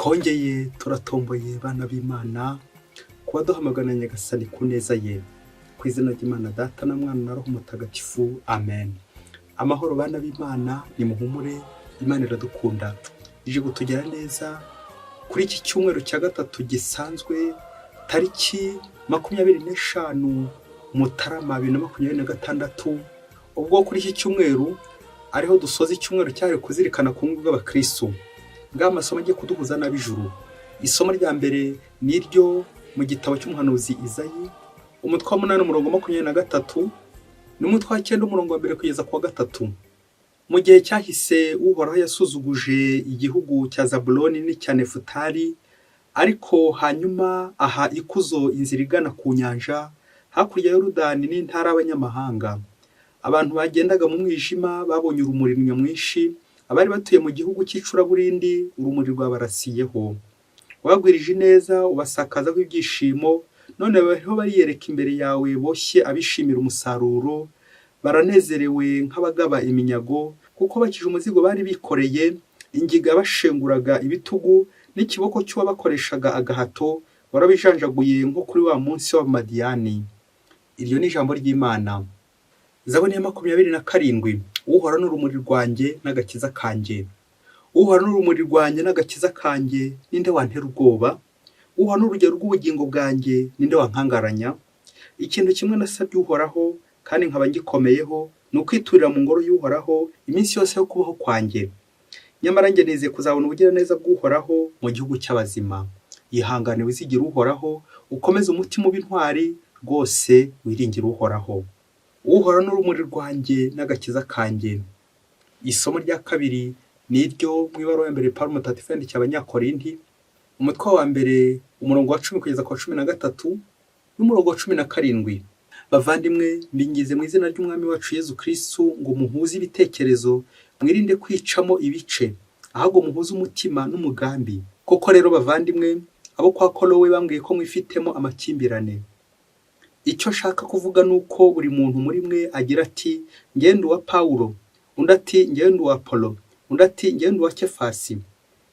twongeye turatomboye bana b'Imana kuba duhamagana Nyagasani ku neza ye, ku izina ry'Imana Data na Mwana na Roho Mutagatifu, amen. Amahoro bana b'Imana, nimuhumure, Imana iradukunda, ije kutugera neza kuri iki cyumweru cya gatatu gisanzwe, tariki 25 Mutarama 2026. Ubwo kuri iki cyumweru ariho dusoza icyumweru cyari kuzirikana ku ngubwo abakristo bw'amasomo agiye kuduhuza n'ab'ijuru. Isomo rya mbere ni iryo mu gitabo cy'umuhanuzi Izayi, umutwe wa 8 umurongo 23 n'umutwe wa 9 umurongo wa 1 kugeza ku wa 3. Mu gihe cyahise Uhoraho yasuzuguje igihugu cya Zabuloni n'icya Nefutali, ariko hanyuma aha ikuzo inzira igana ku nyanja hakurya ya Yorodani n'intara y'abanyamahanga. Abantu bagendaga mu mwijima babonye urumuri nyamwinshi, abari batuye mu gihugu cy'icuraburindi urumuri rwabarasiyeho. Wagwirije neza ubasakaza kw'ibyishimo, none bariho bariyereka imbere yawe boshye abishimira umusaruro, baranezerewe nk'abagaba iminyago, kuko bakije umuzigo bari bikoreye, ingiga bashenguraga ibitugu n'ikiboko cy'uwabakoreshaga agahato warabijanjaguye nko kuri wa munsi w'Abamadiyani. Iryo ni ijambo ry'Imana. Zaburi ya 27. Uhoraho n'urumuri rwanjye n'agakiza kanjye. Uhoraho n'urumuri rwanjye n'agakiza kanjye, ninde wantera ubwoba? Uhoraho n'urugero rw'ubugingo bwanjye, ninde wankangaranya? Ikintu kimwe nasabye Uhoraho, kandi nkaba ngikomeyeho, ni ukwiturira mu ngoro y'Uhoraho iminsi yose yo kubaho kwanjye. Nyamara njye nizeye kuzabona ubugiraneza bw'Uhoraho mu gihugu cy'abazima. Yihangane wizigira Uhoraho, ukomeze umutima w'intwari, rwose wiringire Uhoraho. Uhoraho n'urumuri rwanjye n'agakiza kanjye. Isomo rya kabiri ni iryo mu ibaruwa ya mbere Pawulo Mutagatifu yandikiye Abanyakorinti, umutwe wa 1 umurongo wa 10 kugeza ku wa 13 n'umurongo wa 17. Bavandimwe, mbingize mu izina ry'Umwami wacu Yezu Kristo ngo muhuze ibitekerezo, mwirinde kwicamo ibice, ahubwo muhuze umutima n'umugambi. Koko rero bavandimwe, abo kwa Kolowe bambwiye ko mwifitemo amakimbirane. Icyo shaka kuvuga nuko buri muntu muri mwe agira ati ngende wa Paulo, undi ati ngende wa Apolo, undi ati ngende wa Kefasi,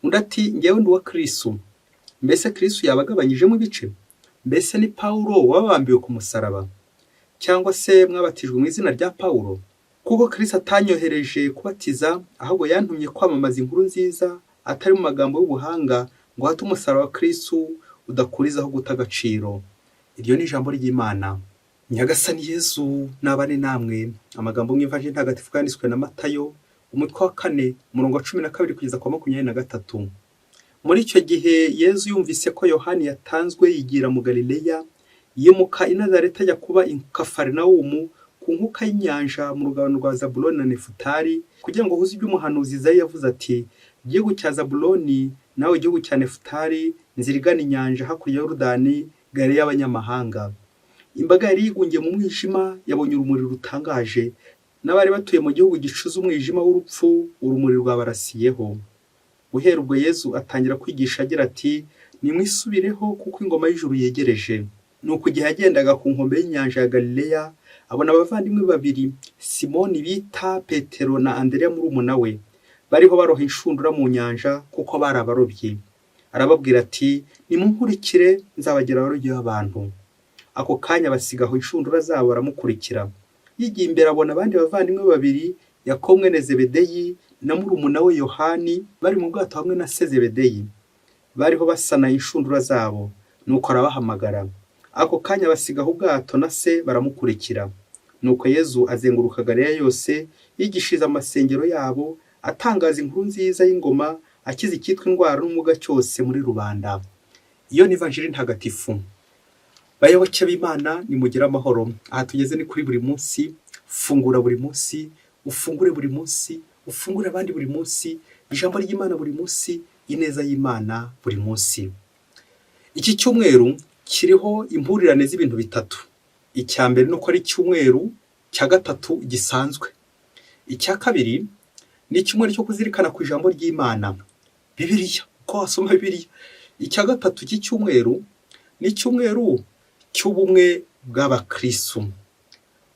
undi ati ngende wa Kristo. Mbese Kristo yabagabanyijemo ibice? Mbese ni Paulo wabambiwe ku musaraba? Cyangwa se mwabatijwe mu izina rya Paulo? Kuko Kristo atanyohereje kubatiza, ahubwo yantumye kwamamaza inkuru nziza, atari mu magambo y'ubuhanga, ngo hate umusaraba wa Kristo udakurizaho guta agaciro. Iryo ni ijambo ry'Imana. Nyagasani Yezu nabane namwe. Amagambo mw'Ivanjili ntagatifu yanditswe na Matayo, umutwe wa 4 umurongo wa 12 kugeza ku 23. Muri icyo gihe Yezu yumvise ko Yohani yatanzwe yigira mu Galileya, yimuka i Nazareti ajya kuba i Kafarinawumu ku nkuka y'inyanja mu rugabano rwa Zabuloni na Nefutali, kugira ngo huze iby'umuhanuzi Izayi yavuze ati, igihugu cya Zabuloni nawe igihugu cya Nefutali, inzira igana inyanja hakurya ya Yorodani, Galileya y'abanyamahanga. Imbaga yari yigungiye mu mwijima yabonye urumuri rutangaje, n'abari batuye mu gihugu gicuze umwijima w'urupfu urumuri rwabarasiyeho. Guhera ubwo Yezu atangira kwigisha agira ati, nimwisubireho kuko ingoma y'ijuru yegereje. Nuko igihe yagendaga ku nkombe y'inyanja ya Galileya, abona abavandimwe babiri, Simoni bita Petero na Andereya murumuna we, bariho baroha inshundura mu nyanja kuko bari abarobyi. Arababwira ati, nimunkurikire nzabagira abarobyi b'abantu. Ako kanya basigaho inshundura zabo baramukurikira. Yigiye imbere abona abandi bavandimwe babiri, Yakobo mwene Zebedeyi na murumuna we Yohani, bari mu bwato hamwe na se Zebedeyi. Bariho basana inshundura zabo, nuko arabahamagara. Ako kanya basigaho ubwato na se baramukurikira. Nuko Yezu azenguruka Galileya yose, yigishiriza amasengero yabo, atangaza inkuru nziza y'ingoma, akiza icyitwa indwara n'umuga cyose muri rubanda. Iyo ni Ivanjili ntagatifu. Bayoboke b'Imana, nimugire amahoro. Aha tugeze ni kuri buri munsi, fungura buri munsi, ufungure buri munsi, ufungure abandi buri munsi, ijambo ry'Imana buri munsi, ineza y'Imana buri munsi. Iki cyumweru kiriho impurirane z'ibintu bitatu. Icya mbere nuko ari icyumweru cya gatatu gisanzwe. Icya kabiri ni icyumweru cyo kuzirikana ku ijambo ry'Imana, Bibiliya, ko wasoma Bibiliya. Icya gatatu cy'icyumweru ni icyumweru cy'ubumwe bw'abakristo.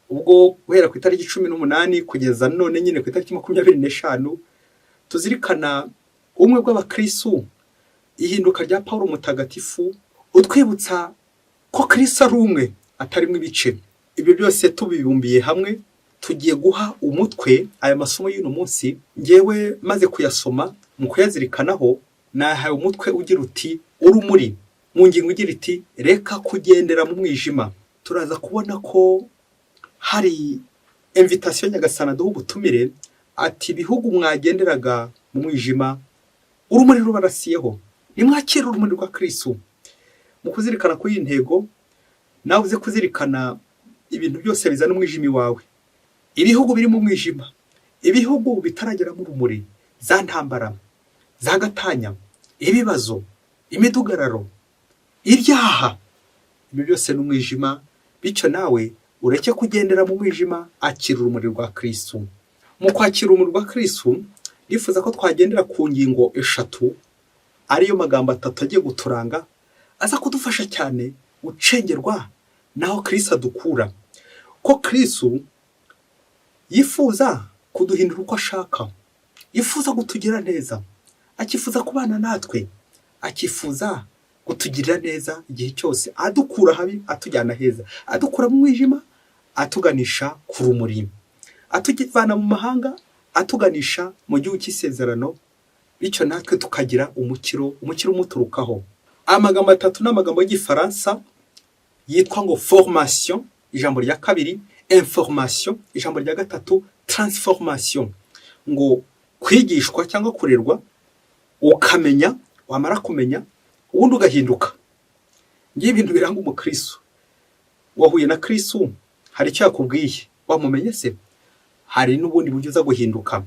Ubwo guhera ku itariki 18 kugeza none nyine ku itariki 25 tuzirikana ubumwe bw'abakristo ihinduka rya Pawulo mutagatifu utwibutsa ko Kristo ari umwe atarimwe ibice. Ibyo byose tubibumbiye hamwe tugiye guha umutwe aya masomo y'uno munsi. Ngewe maze kuyasoma mu kuyazirikanaho nahaye umutwe ugira uti urumuri, mu ngingo igira iti reka kugendera mu mwijima. Turaza kubona ko hari invitation Nyagasani aduha ubutumire ati ibihugu mwagenderaga mu mwijima urumuri rubarasiyeho, nimwakire urumuri rwa Kristo. Mu kuzirikana kuri iyi ntego nawe uze kuzirikana ibintu byose bizana umwijima iwawe. Ibihugu biri mu mwijima, ibihugu bitaragera mu rumuri, za ntambara, za gatanya, ibibazo, imidugararo, ibyaha, ibyo byose ni umwijima. Bityo nawe ureke kugendera mu mwijima, akira urumuri rwa Kristo. Mu kwakira urumuri rwa Kristo nifuza ko twagendera ku ngingo eshatu, ariyo magambo atatu agiye guturanga aza kudufasha cyane gucengerwa naho Kristo adukura. Ko Kristo yifuza kuduhindura uko ashaka, yifuza kutugira neza, akifuza kubana natwe, akifuza kutugirira neza igihe cyose, adukura habi atujyana heza, adukura mu mwijima atuganisha ku rumuri, atuvana mu mahanga atuganisha mu gihugu cy'isezerano. Bityo natwe tukagira umukiro umuturukaho. Amagambo atatu n'amagambo y'Igifaransa yitwa ngo formation, ijambo rya kabiri, information, ijambo rya gatatu, transformation. Ngo kwigishwa cyangwa kurerwa, ukamenya, wamara kumenya ubundi ugahinduka. Ngiye ibintu biranga umukristo. Wahuye na Kristo, hari icyo yakubwiye, wamumenye se? Hari n'ubundi buryo uza guhinduka.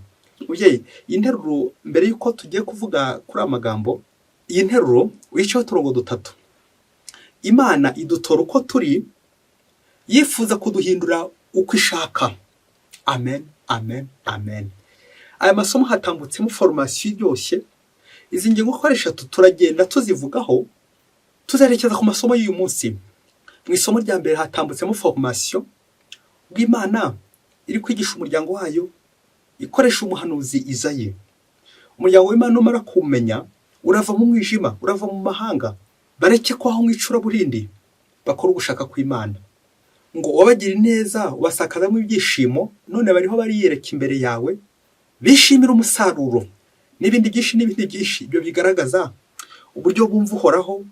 Mubyeyi, iyi nteruro mbere yuko tugiye kuvuga kuri amagambo, iyi nteruro wicaho turongo dutatu. Imana idutora uko turi, yifuza kuduhindura uko ishaka. Amen, amen, amen. Aya masomo hatambutsemo formation iryoshye. Izi ngingo uko ari eshatu turagenda tuzivugaho, tuzerekeza ku masomo y'uyu munsi. Mu isomo rya mbere hatambutsemo formation bw'Imana iri kwigisha umuryango wayo, ikoresha umuhanuzi Izayi. Umuryango w'Imana umara kumenya, urava mu mwijima, urava mu mahanga, bareke kwaho mwicura burindi, bakora ugushaka kw'Imana. Ngo wabagira neza, ubasakazamo ibyishimo, none bariho bariyereka imbere yawe, bishimira umusaruro n'ibindi byinshi. Ibyo bigaragaza uburyo bumva uhoraho,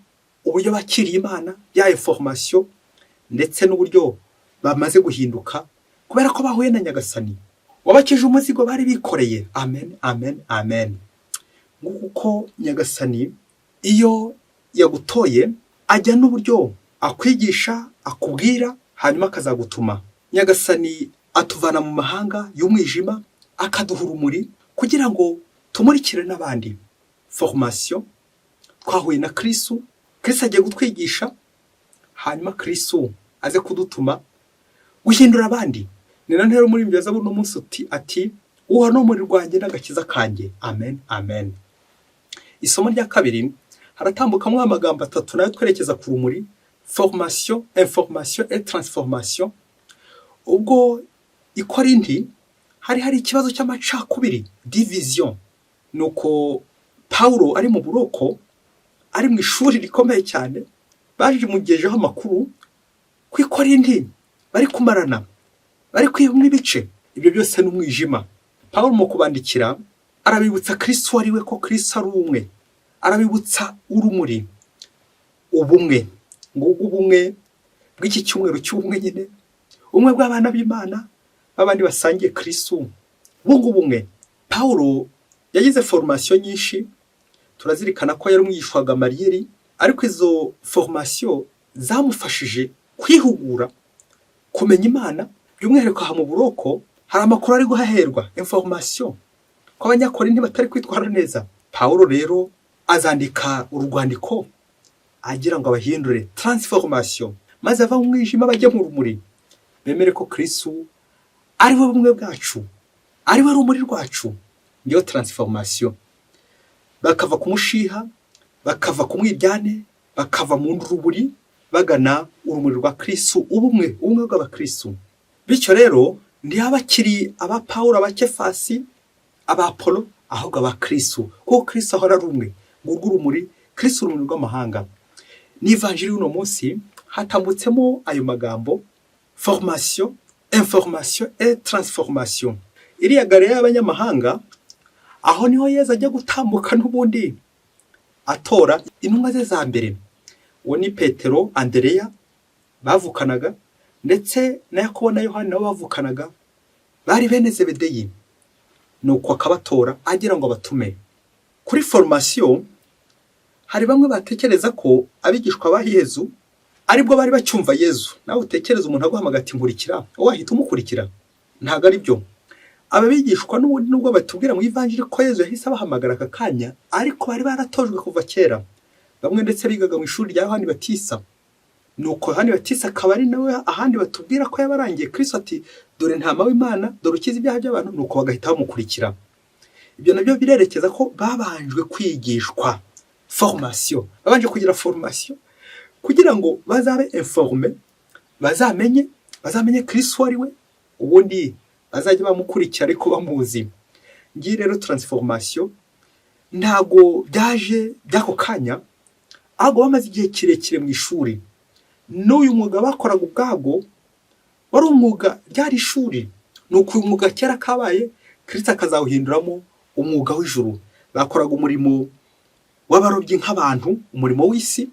uburyo bakiriye Imana, ya information, ndetse n'uburyo bamaze guhinduka kubera ko bahuye na Nyagasani wabakije umuzigo bari bikoreye. Amen, amen, amen. Nguko Nyagasani iyo yagutoye ajya n'uburyo akwigisha, akubwira, hanyuma akazagutuma. Nyagasani atuvana mu mahanga y'umwijima akaduha urumuri kugira ngo tumurikire n'abandi. Formation, twahuye na Kristo, Kristo agiye gutwigisha, hanyuma Kristo aze kudutuma guhindura abandi. Ni na ntero muri mbyaza buno munsi ati uha no muri rwanjye n'agakiza kanjye. Amen, amen. Isomo rya kabiri haratambukamo amagambo atatu nayo twerekeza ku rumuri: formation, information et transformation. Ubwo i Korinti hari ikibazo cy'amacakubiri, division. Nuko Pawulo ari mu buroko, ari mu ishuri rikomeye cyane, baje mugejeho amakuru ku Korinti bari kumarana, bari kwiyumva ibice. Ibyo byose n'umwijima. Pawulo mu kubandikira arabibutsa Kristo ari we, ko Kristo ari umwe. Arabibutsa urumuri, ubumwe. Ngugu ubumwe bw'iki cyumweru cy'ubumwe nyine, umwe bw'abana b'Imana babandi basangiye Kristo. Ubumwe. Pawulo yagize formation nyinshi, turazirikana ko yari umwigishwaga Mariyeri, ariko izo formation zamufashije kwihugura, kumenya Imana. By'umwihariko aha mu buroko hari amakuru ari guhaherwa, information ko Abanyakorinti batari kwitwara neza. Pawulo rero azandika urwandiko agira ngo abahindure, transformation, maze ava mu mwijima bajya mu rumuri, bemere ko Kristo ari we bumwe bwacu, ari we rumuri rwacu. Ndiyo transformation. Bakava ku mushiha, bakava ku mwiryane, bakava mu ruburi, bagana urumuri rwa Kristo, ubumwe bw'abakristo. Bityo rero ntiyabakiri aba Pawulo, aba Kefasi, aba Apollo, ahubwo aba Kristo. Kuko Kristo ahora ari umwe, ngurwo urumuri Kristo urumuri rw'amahanga. N'ivanjiri y'uno munsi hatambutsemo ayo magambo formation, information et transformation. Iriya gare y'abanyamahanga aho niho Yesu ajya gutambuka n'ubundi atora intumwa ze za mbere. Uwo ni Petero, Andereya bavukanaga, ndetse na Yakobo na Yohana nabo bavukanaga, bari bene Zebedeyi. Nuko akabatora agira ngo abatume. Kuri formation hari bamwe batekereza ko abigishwa ba Yesu aribwo bari bacyumva Yesu. Nawe utekereza umuntu aguhamagara ati nkurikira, wahita umukurikira? Ntago ari byo. Ababigishwa n'ubundi nubwo batubwira mu ivanjiri ko Yesu yahise abahamagara aka kanya, ariko bari baratojwe kuva kera. Bamwe ndetse bigaga mu ishuri rya Yohani Batisa. Nuko Yohani Batisa akaba ari nawe ahandi batubwira ko yabarangiye Kristo ati dore ntama w'Imana, dore ukiza ibyaha by'abantu. Nuko bagahita bamukurikira. Ibyo nabyo birerekeza ko babanjwe kwigishwa formation, babanje kugira formation kugira ngo bazabe informe, bazamenye Kristo ari we, ubundi bazajya bamukurikira ariko bamuzi. Ngiye rero transformation ntago byaje byako kanya, ahubwo bamaze igihe kirekire mu ishuri. N'uyu mwuga bakoraga ubwago wari umwuga ryari ishuri. Nuko uyu mwuga kera kabaye Kristo akazawuhinduramo umwuga w'ijuru. Bakoraga umurimo w'abarobyi nk'abantu, umurimo w'isi,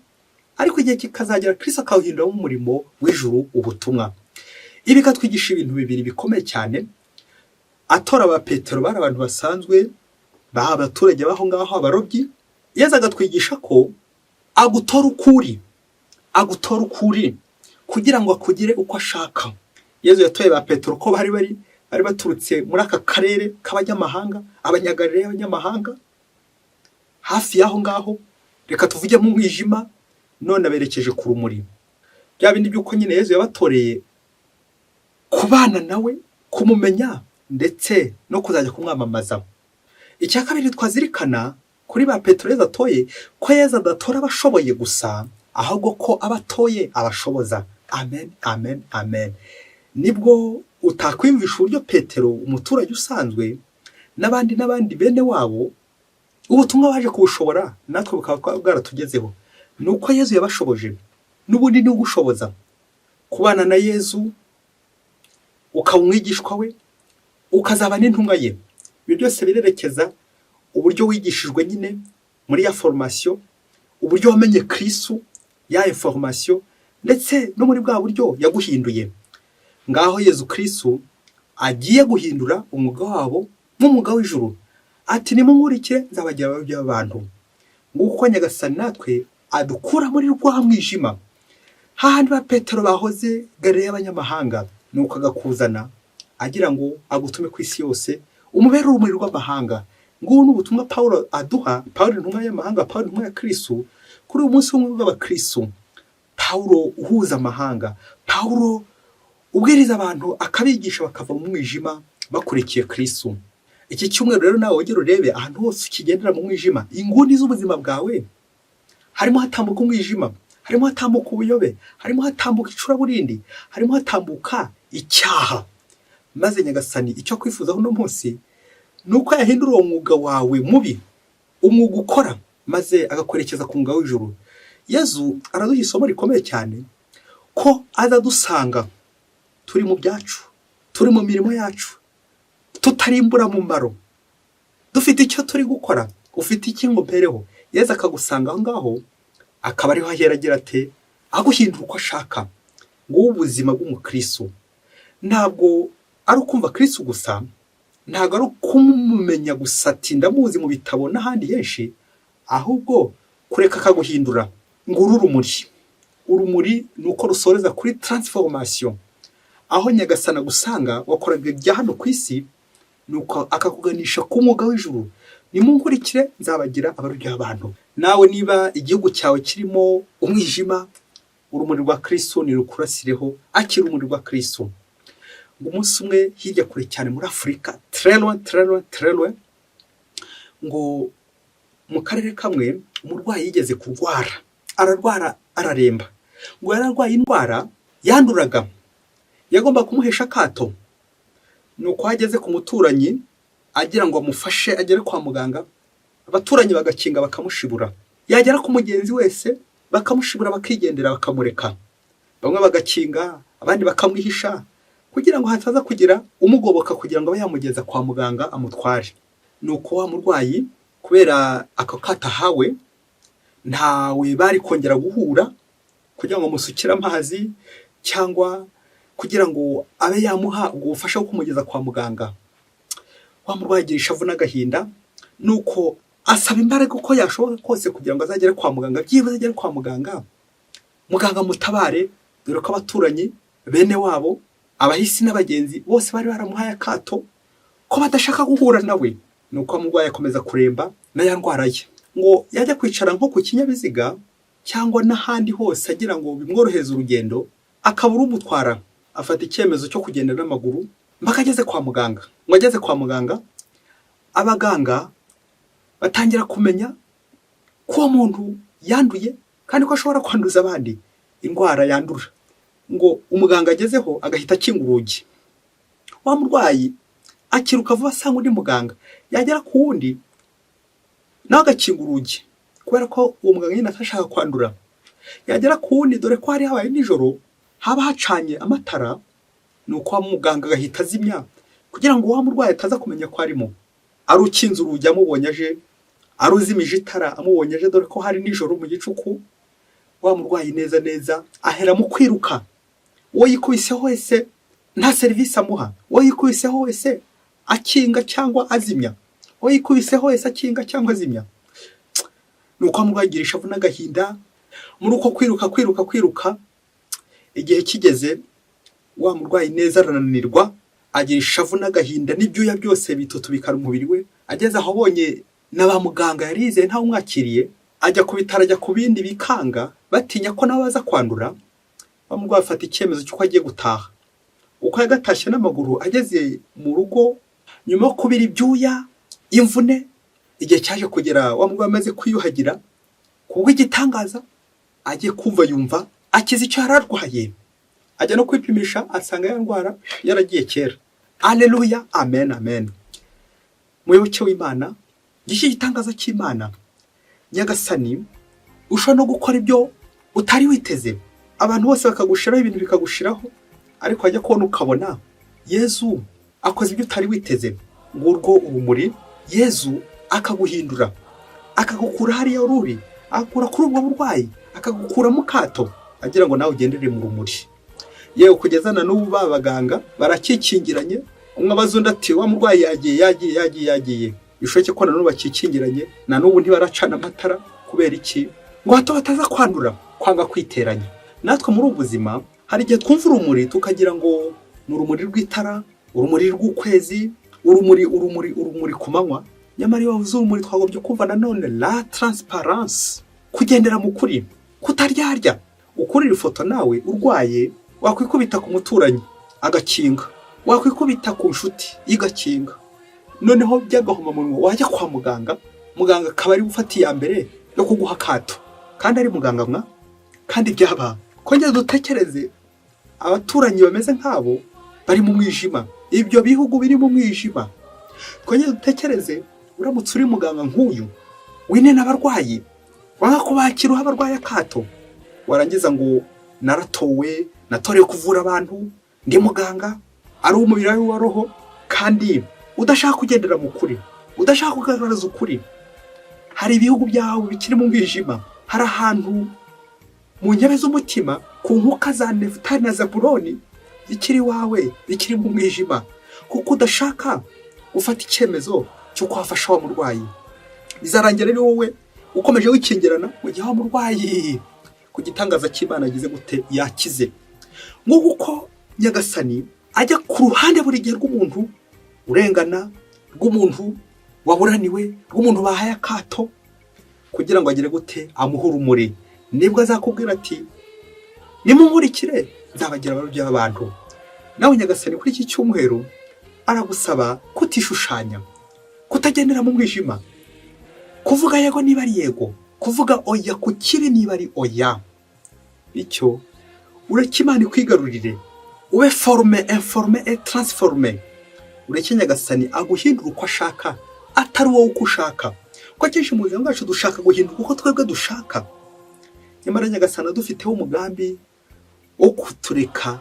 ariko igihe kikazagera Kristo akawuhinduramo umurimo w'ijuru, ubutumwa. Ibi katwigisha ibintu bibiri bikomeye cyane. Atora aba Petero bari abantu basanzwe, abaturage baho ngaho, abarobyi. Yesu agatwigisha ko agutora ukuri kugira ngo akugire uko ashaka. Yesu yatoye ba Petero ko bari baturutse muri aka karere k'abanyamahanga, abanyagalilaya y'abanyamahanga, hafi y'aho ngaho, reka tuvuge mu mwijima, none aberekeje ku rumuri. Bya bindi by'uko nyine Yesu yabatoreye kubana nawe, kumumenya, ndetse no kuzajya kumwamamaza. Icya kabiri twazirikana kuri ba Petero Yesu atoye, ko Yesu adatora abashoboye gusa, ahubwo ko abatoye abashoboza. Amen, amen, amen. Nibwo utakwimvisha uburyo Petero, umuturage usanzwe, n'abandi bene wabo, ubutumwa baje kubushobora, natwe bukaba bwaratugezeho. Nuko Yesu yabashoboje, n'ubundi ni ugushoboza kubana na Yesu, ukaba umwigishwa we, ukazaba n'intumwa ye. Ibyo byose birerekeza uburyo wigishijwe nyine muri ya formation, uburyo wamenye Kristo, ya information, ndetse no muri bwa buryo yaguhinduye. Ngaho Yesu Kristo agiye guhindura umwuga wabo nk'umwuga w'ijuru. Ati nimunkurikire nzabagira abarobyi b'abantu. Nguko Nyagasani natwe adukura muri rwa mwijima, hahandi ba Petero bahoze gare y'abanyamahanga, nuko agakuzana agira ngo agutume ku isi yose, umubere urumuri rw'amahanga. Ngubu n'ubutumwa Paulo aduha, Paulo intumwa y'amahanga, Paulo intumwa ya Kristo, kuri uyu munsi w'umwe w'abakristo. Paulo uhuza amahanga, Paulo ubwiriza abantu akabigisha bakava mu mwijima bakurikiye Kristo. Iki cyumweru rero nawe wongera urebe ahantu hose ukigendera mu mwijima, inguni z'ubuzima bwawe harimo hatambuka umwijima, harimo hatambuka ubuyobe, harimo hatambuka icuraburindi, harimo hatambuka icyaha. Maze Nyagasani icyo kwifuzaho uno munsi nuko yahindura uwo mwuga wawe mubi, umwuga ukora, maze agakwerekeza ku mwuga w'ijuru. Yesu araduha isomo rikomeye cyane ko azadusanga turi mu byacu, turi mu mirimo yacu, tutarimbura mumaro, dufite icyo turi gukora, ufite iki ngo mpereho. Yesu akagusanga aho ngaho, akaba ariho ahera agira ati aguhindura uko ashaka. Ngubu ubuzima bw'umukristo ntabwo ari ukumva Kristo gusa, ntabwo ari ukumumenya gusa ati ndamuzi mu bitabo n'ahandi henshi, ahubwo kureka akaguhindura. Nguru urumuri nuko rusoreza kuri transformation, aho Nyagasani gusanga wakoraga ibya hano ku isi, nuko akakuganisha ku mwuga w'ijuru. Nimunkurikire nzabagira abarobyi b'abantu. Nawe niba igihugu cyawe kirimo umwijima, urumuri rwa Kristo nirukurasireho, akiri urumuri rwa Kristo. Ngo umunsi umwe hirya kure cyane muri Afurika, très loin, ngo mu karere kamwe umurwayi yigeze kurwara, ararwara araremba. Ngo yararwaye indwara yanduraga, yagomba kumuhesha akato. Nuko hageze ku muturanyi agira ngo amufashe agere kwa muganga, abaturanyi bagakinga bakamushibura. yagera ku mugenzi wese bakamushibura bakigendera bakamureka, bamwe bagakinga abandi bakamwihisha kugira ngo hataza kugira umugoboka kugira ngo abe yamugeza kwa muganga amutware. Nuko wa murwayi kubera ako katahawe ntawe bari kongera guhura kugira ngo amusukire amazi cyangwa kugira ngo abe yamuha ubufasha bwo kumugeza kwa muganga. Wa murwayi agira ishavu n'agahinda, nuko asaba imbaraga uko yashoboka kose kugira ngo azagere kwa muganga, byibuze agere kwa muganga, muganga mutabare, dore ko abaturanyi bene wabo abahisi n'abagenzi bose bari baramuhaye akato ko badashaka guhura nawe. Nuko umurwayi akomeza kuremba na ya ndwara ye, ngo yajya kwicara nko ku kinyabiziga cyangwa n'ahandi hose agira ngo bimworoheze urugendo, akabura umutwara. Afata icyemezo cyo kugenda n'amaguru mpaka ageze kwa muganga. Ngo ageze kwa muganga, abaganga batangira kumenya ko uwo muntu yanduye kandi ko ashobora kwanduza abandi indwara yandura. Ngo umuganga agezeho agahita akinga urugi, wa murwayi akiruka vuba asanga undi muganga, yagera ku wundi nawe agakinga urugi kubera ko uwo muganga nyine atashaka kwandura. Yagera ku wundi, dore ko hari habaye nijoro haba hacanye amatara, nuko wa muganga agahita azimya kugira ngo wa murwayi ataza kumenya ko arimo. Arukinze urugi amubonye aje, aruzimije itara amubonye aje, dore ko hari nijoro mu gicuku, wa murwayi neza neza ahera mu kwiruka. Uwo yikubiseho wese nta serivisi amuha, uwo yikubiseho wese akinga cyangwa azimya, uwo yikubiseho wese akinga cyangwa azimya. Nuko murwayi agira ishavu n'agahinda, muri uko kwiruka igihe kigeze, wa murwayi neza arananirwa, agira ishavu n'agahinda n'ibyuya byose bitutubikana umubiri we. Ageze aho abonye na ba muganga yarizeye ntawe umwakiriye, ajya ku bitaro, ajya ku bindi bikanga batinya ko nawe aza kwandura. Wa murwayi afata icyemezo cy'uko agiye gutaha. Uko yagatashye n'amaguru, ageze mu rugo nyuma yo kubira ibyuya, imvune, igihe cyaje kugera wa murwayi amaze kwiyuhagira, kubwo igitangaza agiye kumva yumva akize icyo yari arwaye. Ajya no kwipimisha asanga ya ndwara yaragiye kera. Aleluya, amen, amen. Muyoboke w'Imana, iki gitangaza cy'Imana, Nyagasani ushobora no gukora ibyo utari witeze, abantu bose bakagushiraho, ibintu bikagushiraho, ariko wajya kubona ukabona Yezu akoze ibyo utari witeze. Ngurwo urumuri, Yezu akaguhindura, akagukura hariya ururi, akakura kuri ubwo burwayi, akagukura mu kato, agira ngo nawe ugendere mu rumuri. Yewe kugeza na n'ubu babaganga barakikingiranye, umwe abazundi ati wa murwayi yagiye. Bishoboke ko na n'ubu bakikingiranye, na n'ubu ntibaracana amatara. Kubera iki? Ngo hato bataza kwandura, kwanga kwiteranya. Natwe muri ubuzima hari igihe twumva urumuri tukagira ngo ni urumuri rw'itara, urumuri rw'ukwezi, urumuri ku manywa. Nyamara iyo wavuze urumuri twagombye kumva nanone la transparence, kugendera mu kuri, kutaryarya. Ukurira ifoto nawe urwaye, wakwikubita ku muturanyi agakinga, wakwikubita ku nshuti igakinga, noneho byagahoma munwa wajya kwa muganga, muganga akaba ari gufata iya mbere yo kuguha akato, kandi ari muganga mwa, kandi byaba kongera dutekereze abaturanyi bameze nk'abo bari mu mwijima, ibyo bihugu biri mu mwijima. Kongera dutekereze uramutse uri muganga nk'uyu wine n'abarwayi, wanga kubakira uha abarwayi akato, warangiza ngo naratowe, natorewe kuvura abantu, ndi muganga, ari umubiri wa roho, kandi udashaka kugendera mu kuri, udashaka kugaragaza ukuri. Hari ibihugu byawe bikiri mu mwijima, hari ahantu mu ntebe z'umutima ku nkuka za Nefutali na Zabuloni bikiri wawe, bikiri mu mwijima, kuko udashaka gufata icyemezo cy'uko wafasha wa murwayi. Bizarangira ari wowe ukomeje wikingirana mu gihe wa murwayi ku gitangaza cy'Imana agize gute yakize. Nguko Nyagasani ajya ku ruhande buri gihe rw'umuntu urengana, rw'umuntu waburaniwe, rw'umuntu bahaye akato, kugira ngo agire gute amuhe urumuri. Nibwo azakubwira ati nimumurikire nzabagira abarobyi b'abantu. Nawe Nyagasani kuri iki cyumweru aragusaba kutishushanya, kutagendera mu mwijima, kuvuga yego niba ari yego, kuvuga oya ku kibi niba ari oya. Icyo ureke Imana ikwigarurire, ube forme, informe et transforme. Ureke Nyagasani aguhindura uko ashaka, atari wowe uko ushaka. ko akenshi mu buzima bwacu dushaka guhinduka uko twebwe dushaka, nyamara Nyagasani dufiteho umugambi wo kutureka,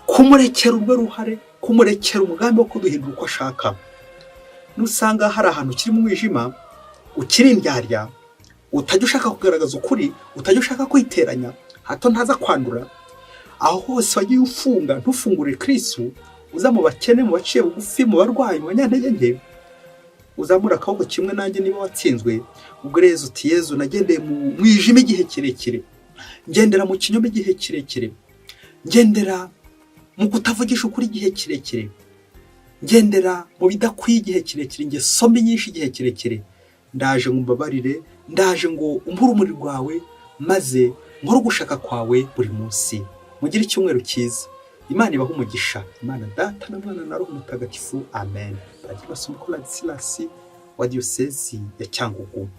kumurekera urwe ruhare, kumurekera umugambi wo kuduhindura uko ashaka. Nusanga hari ahantu ukiri mu mwijima, ukiri indyarya, utajya ushaka kugaragaza ukuri, utajya ushaka kwiteranya hato ntaza kwandura, aho hose wagiye ufunga ntufungure Kristo, uza mu bakene, mu baciye bugufi, mu barwayi, mu banyantege nke, uzamura akaboko kimwe nanjye niba watsinzwe, ubwo Yezu uti Yezu nagendeye mu mwijima igihe kirekire, ngendera mu kinyoma igihe kirekire, ngendera mu kutavugisha ukuri igihe kirekire, ngendera mu bidakwiye igihe kirekire, ingeso mbi nyinshi igihe kirekire, ndaje ngo umbabarire, ndaje ngo umpure urumuri rwawe, maze nkore ugushaka kwawe buri munsi. Mugire icyumweru cyiza, Imana ibahe umugisha, Imana Data na Mwana na Roho Mutagatifu, amen. Padiri Masumbuko Ladislas wa Diyosezi ya Cyangugu.